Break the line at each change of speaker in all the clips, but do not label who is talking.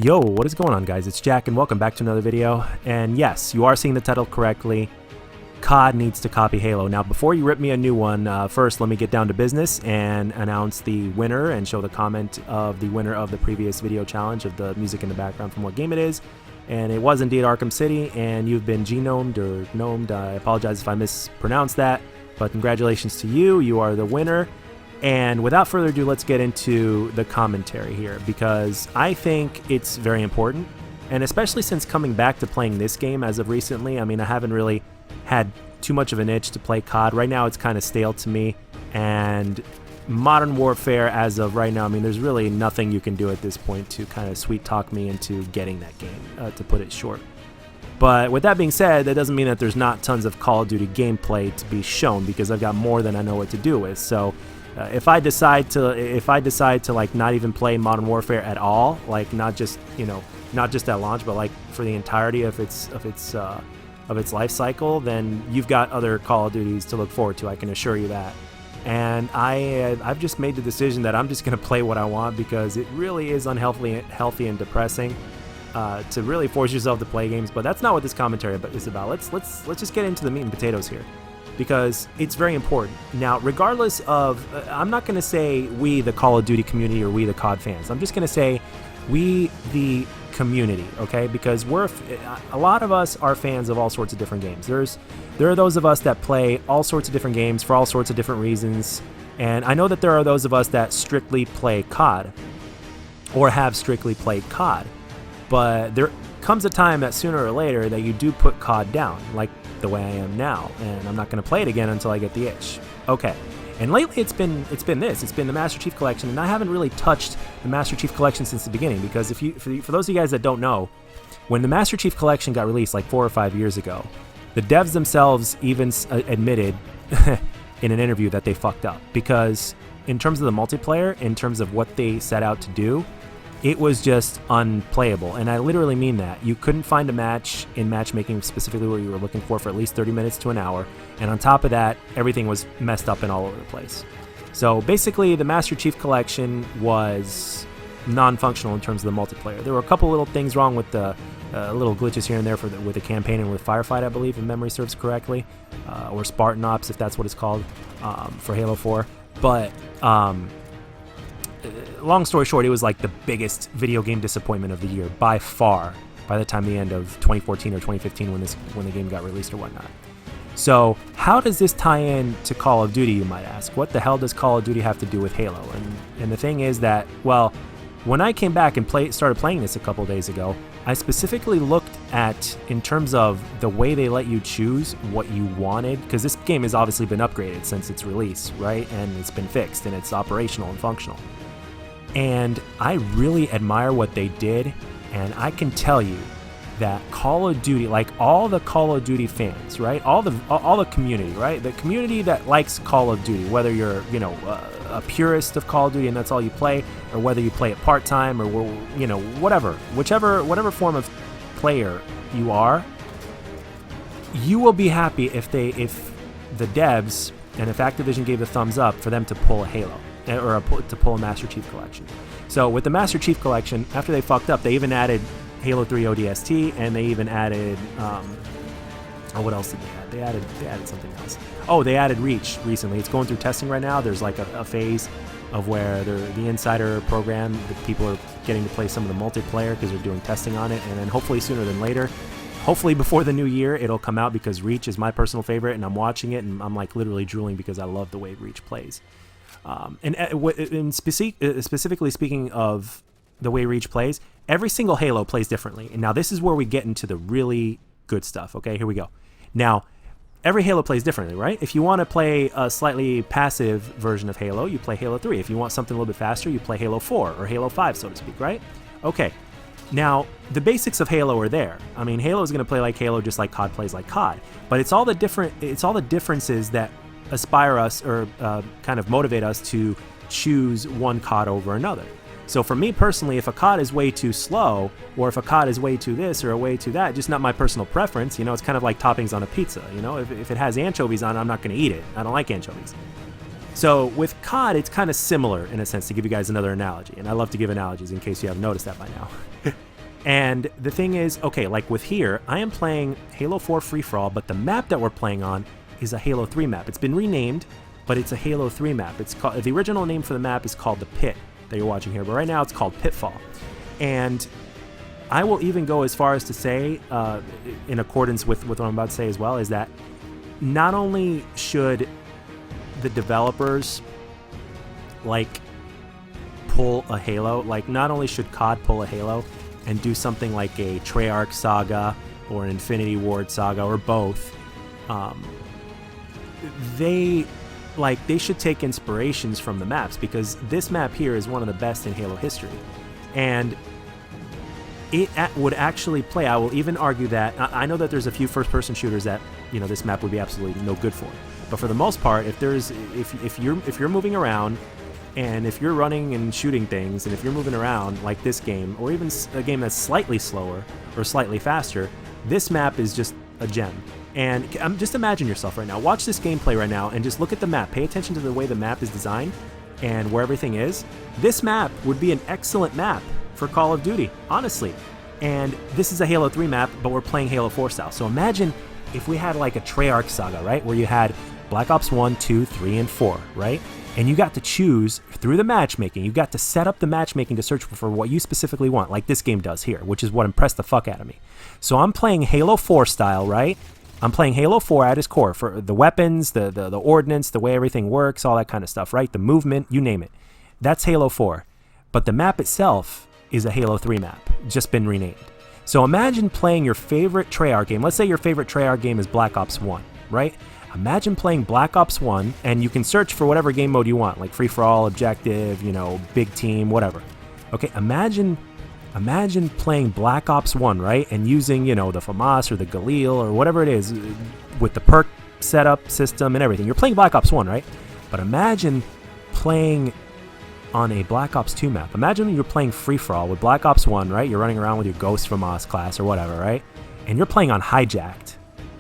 Yo, what is going on, guys? It's Jack and welcome back to another video. And yes, you are seeing the title correctly. COD needs to copy Halo. Now, before you rip me a new one, first let me get down to business and announce the winner and show the comment of the winner of the previous video challenge of the music in the background from what game it is. And it was indeed Arkham City, and you've been genomed or gnomed. I apologize if I mispronounced that, but congratulations to you. You are the winner. And without further ado, let's get into the commentary here, because I think it's very important, and especially since coming back to playing this game as of recently. I mean, I haven't really had too much of an itch to play COD. Right now, it's kind of stale to me, and Modern Warfare as of right now, I mean, there's really nothing you can do at this point to kind of sweet talk me into getting that game, to put it short. But with that being said, that doesn't mean that there's not tons of Call of Duty gameplay to be shown, because I've got more than I know what to do with. So if I decide to like not even play Modern Warfare at all, like not just at launch, but like for the entirety of its life cycle, then you've got other Call of Duties to look forward to. I can assure you that. And I've just made the decision that I'm just gonna play what I want, because it really is unhealthy and depressing to really force yourself to play games. But that's not what this commentary is about. Let's just get into the meat and potatoes here, because it's very important. Now, regardless of, I'm not going to say we, the Call of Duty community, or we, the COD fans. I'm just going to say we, the community, okay? Because a lot of us are fans of all sorts of different games. There are those of us that play all sorts of different games for all sorts of different reasons. And I know that there are those of us that strictly play COD, or have strictly played COD. But there comes a time that sooner or later that you do put COD down, like the way I am now, and I'm not going to play it again until I get the itch. Okay, and lately it's been the Master Chief Collection, and I haven't really touched the Master Chief Collection since the beginning, because for those of you guys that don't know, when the Master Chief Collection got released like 4 or 5 years ago, the devs themselves even admitted in an interview that they fucked up, because in terms of the multiplayer, in terms of what they set out to do, it was just unplayable. And I literally mean that. You couldn't find a match in matchmaking specifically what you were looking for at least 30 minutes to an hour. And on top of that, everything was messed up and all over the place. So basically, the Master Chief Collection was non-functional in terms of the multiplayer. There were a couple little things wrong with the little glitches here and there with the campaign and with Firefight, I believe, if memory serves correctly, or Spartan Ops, if that's what it's called, for Halo 4. But long story short, it was like the biggest video game disappointment of the year by far, by the time the end of 2014 or 2015 when the game got released or whatnot. So how does this tie in to Call of Duty, you might ask? What the hell does Call of Duty have to do with Halo? And the thing is that, well, when I came back and started playing this a couple days ago, I specifically looked at, in terms of the way they let you choose what you wanted, because this game has obviously been upgraded since its release, right? And it's been fixed and it's operational and functional. And I really admire what they did, and I can tell you that Call of Duty, like all the Call of Duty fans, right? All the community, right? The community that likes Call of Duty, whether you're, a purist of Call of Duty and that's all you play, or whether you play it part-time, or whichever form of player you are, you will be happy if the devs and if Activision gave a thumbs up for them to pull a Halo, or to pull a Master Chief Collection. So with the Master Chief Collection, after they fucked up, they even added Halo 3 ODST, and they even added what else did they add? They added something else. Oh, they added Reach recently. It's going through testing right now. There's like a phase of where the Insider program, the people are getting to play some of the multiplayer because they're doing testing on it, and then hopefully sooner than later, hopefully before the new year, it'll come out, because Reach is my personal favorite, and I'm watching it, and I'm like literally drooling because I love the way Reach plays. And specifically speaking of the way Reach plays, every single Halo plays differently. And now this is where we get into the really good stuff. Okay, here we go. Now, every Halo plays differently, right? If you want to play a slightly passive version of Halo, you play Halo 3. If you want something a little bit faster, you play Halo 4 or Halo 5, so to speak, right? Okay. Now, the basics of Halo are there. I mean, Halo is going to play like Halo, just like COD plays like COD. But it's all the differences that aspire us, or kind of motivate us to choose one COD over another. So for me personally, if a COD is way too slow, or if a COD is way too this or way too that, just not my personal preference, it's kind of like toppings on a pizza. If it has anchovies on it, I'm not going to eat it. I don't like anchovies. So with COD, it's kind of similar in a sense, to give you guys another analogy. And I love to give analogies in case you haven't noticed that by now. And the thing is, okay, like with here, I am playing Halo 4 Free-For-All, but the map that we're playing on is a Halo 3 map. It's been renamed, but it's a Halo 3 map. It's called, the original name for the map is called the Pit that you're watching here, but right now it's called Pitfall. And I will even go as far as to say, in accordance with what I'm about to say as well, is that not only should the developers like pull a Halo, like not only should COD pull a Halo and do something like a Treyarch saga or an Infinity Ward saga or both, they should take inspirations from the maps, because this map here is one of the best in Halo history, and it would actually play. I will even argue that I know that there's a few first-person shooters that this map would be absolutely no good for, but for the most part, if you're moving around, and if you're running and shooting things, and if you're moving around like this game, or even a game that's slightly slower or slightly faster, this map is just a gem. And just imagine yourself right now. Watch this gameplay right now and just look at the map. Pay attention to the way the map is designed and where everything is. This map would be an excellent map for Call of Duty, honestly. And this is a Halo 3 map, but we're playing Halo 4 style. So imagine if we had like a Treyarch saga, right? Where you had Black Ops 1, 2, 3, and 4, right? And you got to choose through the matchmaking. You got to set up the matchmaking to search for what you specifically want, like this game does here, which is what impressed the fuck out of me. So I'm playing Halo 4 style, right? I'm playing Halo 4 at its core, for the weapons, the ordnance, the way everything works, all that kind of stuff, right? The movement, you name it. That's Halo 4. But the map itself is a Halo 3 map, just been renamed. So imagine playing your favorite Treyarch game. Let's say your favorite Treyarch game is Black Ops 1, right? Imagine playing Black Ops 1, and you can search for whatever game mode you want, like free-for-all, objective, big team, whatever. Okay, imagine playing Black Ops 1, right? And using, the FAMAS or the Galil or whatever it is with the perk setup system and everything. You're playing Black Ops 1, right? But imagine playing on a Black Ops 2 map. Imagine you're playing free-for-all with Black Ops 1, right? You're running around with your Ghost FAMAS class or whatever, right? And you're playing on Hijacked.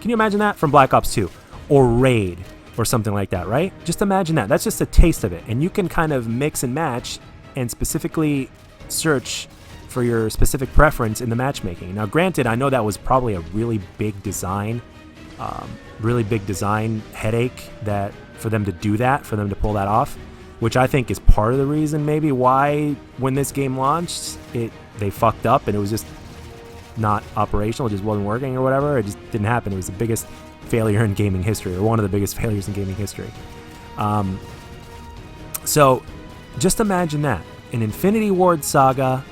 Can you imagine that from Black Ops 2? Or Raid or something like that, right? Just imagine that. That's just a taste of it. And you can kind of mix and match and specifically search for your specific preference in the matchmaking. Now, granted, I know that was probably a really big design headache that for them to do that, for them to pull that off, which I think is part of the reason maybe why when this game launched, they fucked up and it was just not operational, it just wasn't working or whatever. It just didn't happen. It was the biggest failure in gaming history, or one of the biggest failures in gaming history. So just imagine that, an Infinity Ward saga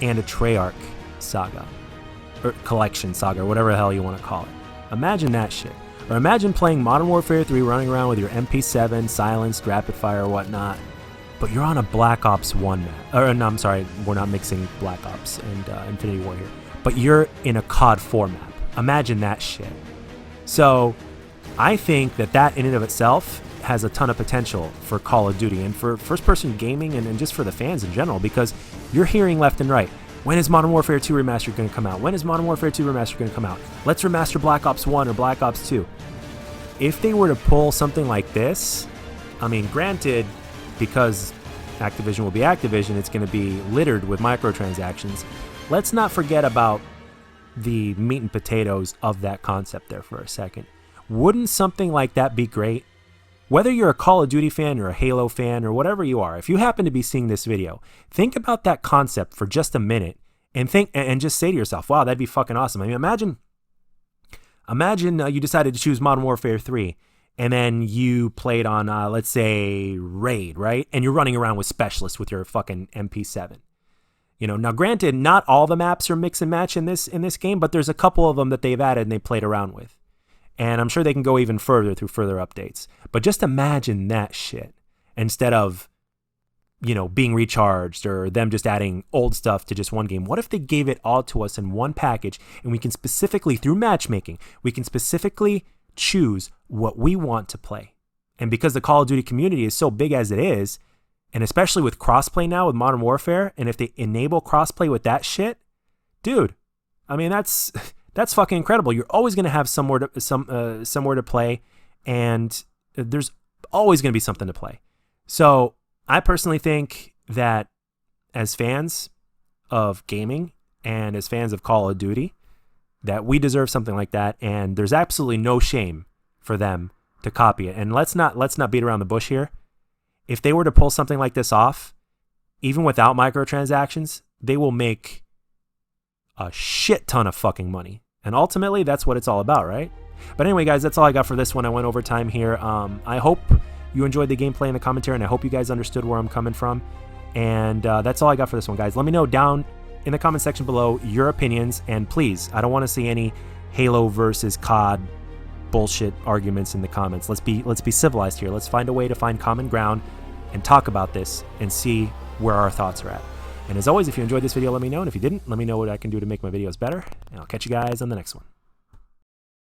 and a Treyarch saga, or collection saga, or whatever the hell you want to call it. Imagine that shit. Or imagine playing Modern Warfare 3, running around with your MP7, silenced, rapid fire, or whatnot, but you're on a Black Ops 1 map. Or no, I'm sorry, we're not mixing Black Ops and Infinity War here. But you're in a COD 4 map. Imagine that shit. So I think that in and of itself has a ton of potential for Call of Duty and for first-person gaming and just for the fans in general, because you're hearing left and right, when is Modern Warfare 2 Remastered going to come out? When is Modern Warfare 2 Remastered going to come out? Let's remaster Black Ops 1 or Black Ops 2. If they were to pull something like this, I mean, granted, because Activision will be Activision, it's going to be littered with microtransactions. Let's not forget about the meat and potatoes of that concept there for a second. Wouldn't something like that be great? Whether you're a Call of Duty fan or a Halo fan or whatever you are, if you happen to be seeing this video, think about that concept for just a minute and just say to yourself, wow, that'd be fucking awesome. I mean, imagine you decided to choose Modern Warfare 3 and then you played on, let's say, Raid, right? And you're running around with Specialists with your fucking MP7. Now granted, not all the maps are mix and match in this game, but there's a couple of them that they've added and they played around with. And I'm sure they can go even further through further updates. But just imagine that shit instead of, being recharged or them just adding old stuff to just one game. What if they gave it all to us in one package and we can specifically, through matchmaking, we can specifically choose what we want to play? And because the Call of Duty community is so big as it is, and especially with crossplay now with Modern Warfare, and if they enable crossplay with that shit, dude, I mean, that's fucking incredible. You're always going to have somewhere to play, and there's always going to be something to play. So I personally think that as fans of gaming, and as fans of Call of Duty, that we deserve something like that, and there's absolutely no shame for them to copy it. And let's not beat around the bush here. If they were to pull something like this off, even without microtransactions, they will make a shit ton of fucking money. And ultimately, that's what it's all about, right? But anyway, guys, that's all I got for this one. I went over time here. I hope you enjoyed the gameplay and the commentary, and I hope you guys understood where I'm coming from. And that's all I got for this one, guys. Let me know down in the comment section below your opinions, and please, I don't want to see any Halo versus COD bullshit arguments in the comments. Let's be civilized here. Let's find a way to find common ground and talk about this and see where our thoughts are at. And as always, if you enjoyed this video, let me know. And if you didn't, let me know what I can do to make my videos better. And I'll catch you guys on the next one.